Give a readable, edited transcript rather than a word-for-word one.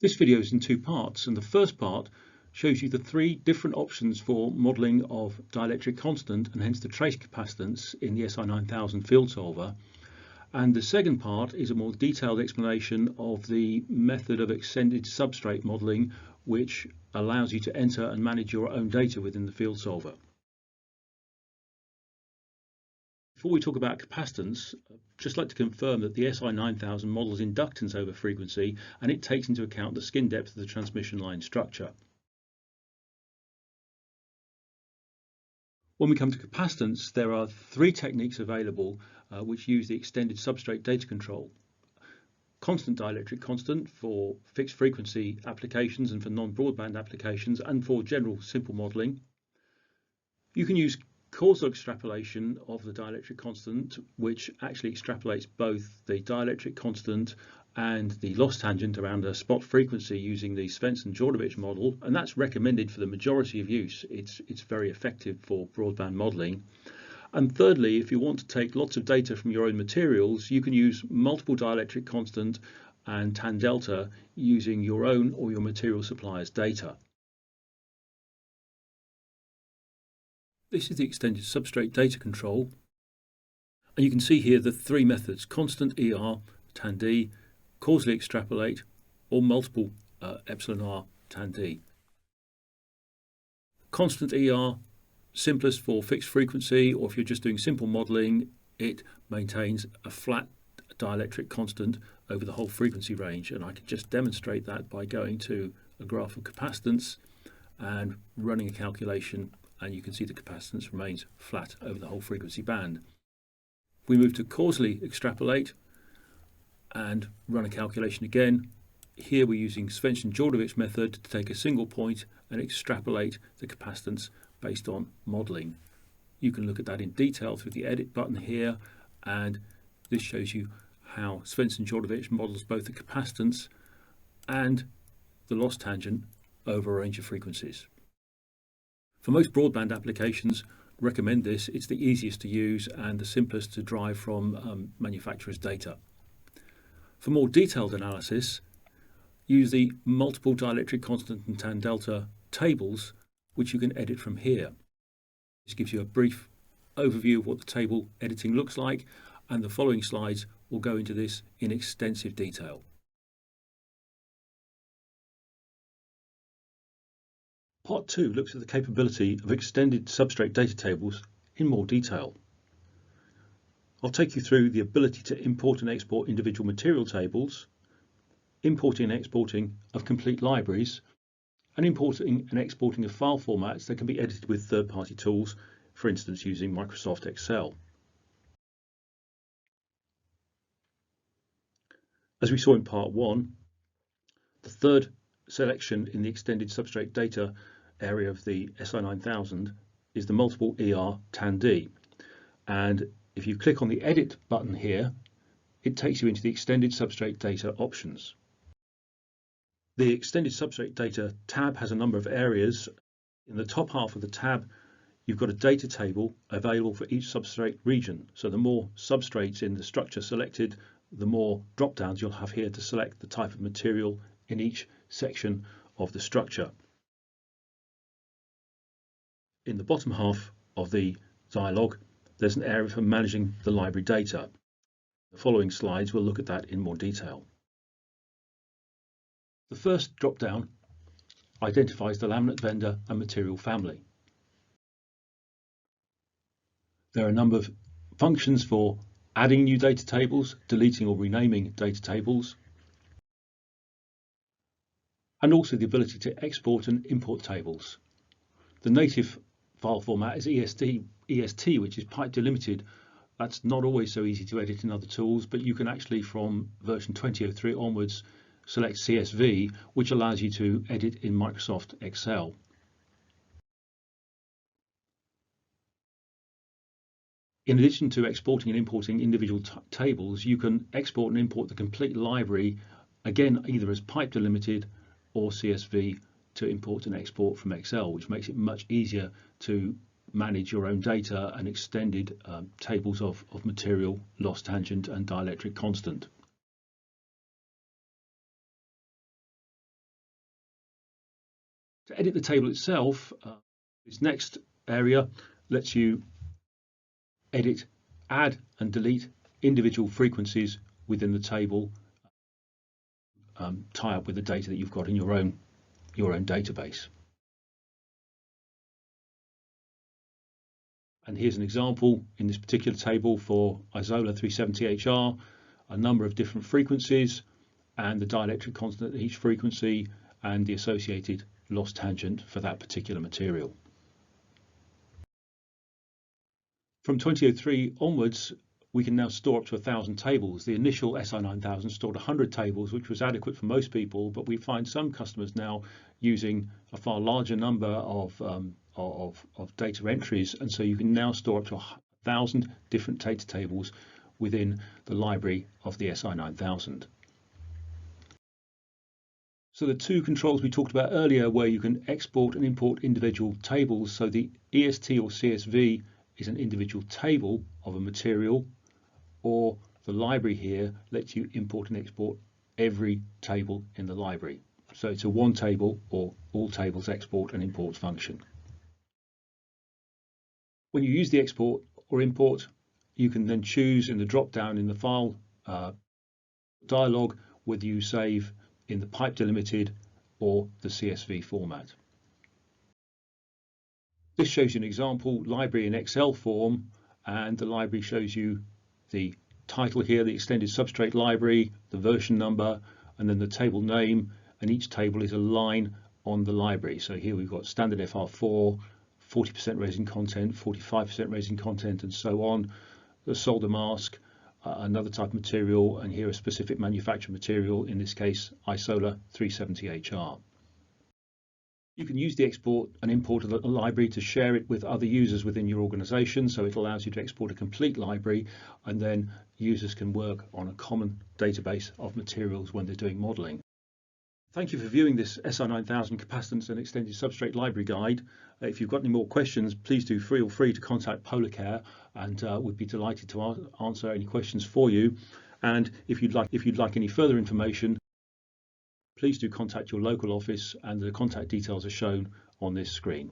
This video is in two parts, and the first part shows you the three different options for modelling of dielectric constant and hence the trace capacitance in the Si9000 field solver. And the second part is a more detailed explanation of the method of extended substrate modelling, which allows you to enter and manage your own data within the field solver. Before we talk about capacitance, I'd just like to confirm that the Si9000 models inductance over frequency, and it takes into account the skin depth of the transmission line structure. When we come to capacitance, there are three techniques available which use the extended substrate data control. Constant dielectric constant for fixed frequency applications and for non-broadband applications and for general simple modelling. You can use causal extrapolation of the dielectric constant, which actually extrapolates both the dielectric constant and the loss tangent around a spot frequency using the Svensson-Djordjevic model, and that's recommended for the majority of use. It's very effective for broadband modelling. And thirdly, if you want to take lots of data from your own materials, you can use multiple dielectric constant and tan delta using your own or your material supplier's data. This is the extended substrate data control, and you can see here the three methods: constant ER, tan D, causally extrapolate, or multiple epsilon R tan D. Constant ER, simplest for fixed frequency, or if you're just doing simple modelling, it maintains a flat dielectric constant over the whole frequency range, and I can just demonstrate that by going to a graph of capacitance and running a calculation, and you can see the capacitance remains flat over the whole frequency band. We move to causally extrapolate and run a calculation again. Here we're using Svensson-Djordjevic method to take a single point and extrapolate the capacitance based on modelling. You can look at that in detail through the edit button here, and this shows you how Svensson-Djordjevic models both the capacitance and the loss tangent over a range of frequencies. For most broadband applications, recommend this. It's the easiest to use and the simplest to derive from manufacturer's data. For more detailed analysis, use the multiple dielectric constant and tan delta tables, which you can edit from here. This gives you a brief overview of what the table editing looks like, and the following slides will go into this in extensive detail. Part 2 looks at the capability of extended substrate data tables in more detail. I'll take you through the ability to import and export individual material tables, importing and exporting of complete libraries, and importing and exporting of file formats that can be edited with third-party tools, for instance using Microsoft Excel. As we saw in part 1, the third selection in the extended substrate data area of the Si9000 is the multiple ER tan D, and if you click on the edit button here, it takes you into the extended substrate data options. The extended substrate data tab has a number of areas. In the top half of the tab, you've got a data table available for each substrate region. So the more substrates in the structure selected, the more drop downs you'll have here to select the type of material in each section of the structure. In the bottom half of the dialog, there's an area for managing the library data. The following slides will look at that in more detail. The first drop-down identifies the laminate vendor and material family. There are a number of functions for adding new data tables, deleting or renaming data tables, and also the ability to export and import tables. The native file format is EST, which is pipe delimited. That's not always so easy to edit in other tools, but you can actually, from version 2003 onwards, select CSV, which allows you to edit in Microsoft Excel. In addition to exporting and importing individual tables, you can export and import the complete library, again either as pipe delimited or CSV, to import and export from Excel, which makes it much easier to manage your own data and extended tables of material, loss tangent and dielectric constant. To edit the table itself, this next area lets you edit, add and delete individual frequencies within the table, tie up with the data that you've got in your own database. And here's an example in this particular table for Si9000e-HR, a number of different frequencies and the dielectric constant at each frequency and the associated loss tangent for that particular material. From 2003 onwards, we can now store up to 1,000 tables. The initial Si9000 stored 100 tables, which was adequate for most people, but we find some customers now using a far larger number of data entries, and so you can now store up to 1,000 different data tables within the library of the Si9000. So the two controls we talked about earlier, where you can export and import individual tables, so the EST or CSV is an individual table of a material, or the library here lets you import and export every table in the library. So it's a one table or all tables export and import function. When you use the export or import, you can then choose in the drop down in the file dialog whether you save in the pipe delimited or the CSV format. This shows you an example library in Excel form, and the library shows you the title here, the extended substrate library, the version number, and then the table name, and each table is a line on the library. So here we've got standard FR4, 40% resin content, 45% resin content, and so on. The solder mask, another type of material, and here a specific manufacturer material, in this case Si9000e-HR. You can use the export and import of the library to share it with other users within your organization, so it allows you to export a complete library, and then users can work on a common database of materials when they're doing modeling. Thank you for viewing this Si9000 capacitance and extended substrate library guide. If you've got any more questions, please do feel free to contact Polarcare, and we'd be delighted to answer any questions for you. And if you'd like any further information, please do contact your local office, and the contact details are shown on this screen.